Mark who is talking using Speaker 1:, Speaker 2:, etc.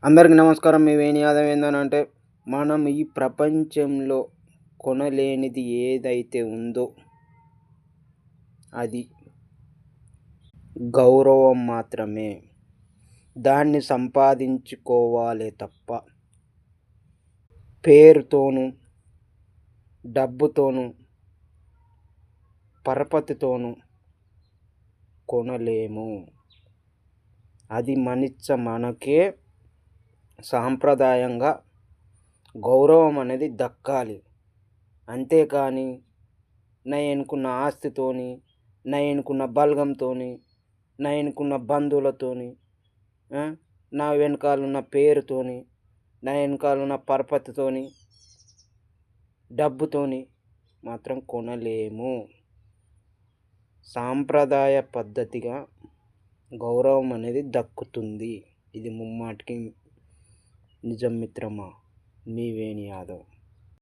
Speaker 1: అందరికీ నమస్కారం. మీ వేణి యాదవ్. ఏందనంటే, మనం ఈ ప్రపంచంలో కొనలేనిది ఏదైతే ఉందో అది గౌరవం మాత్రమే. దాన్ని సంపాదించుకోవాలే తప్ప పేరుతోనూ, డబ్బుతోనూ, పరపతితోనూ కొనలేము. అది మనకే సాంప్రదాయంగా గౌరవం అనేది దక్కాలి. అంతేకాని నా ఎనుకున్న ఆస్తితోని, నా ఎనుకున్న బలగంతోని, నా ఎనుకున్న బంధువులతోని, నా వెనకాలన్న పేరుతోని, నా వెనకాలన్న పరపతితోని, డబ్బుతోని మాత్రం కొనలేము. సాంప్రదాయ పద్ధతిగా గౌరవం అనేది దక్కుతుంది. ఇది ముమ్మాటికి నిజం మిత్రమా. మీ వేణి యాదవ్.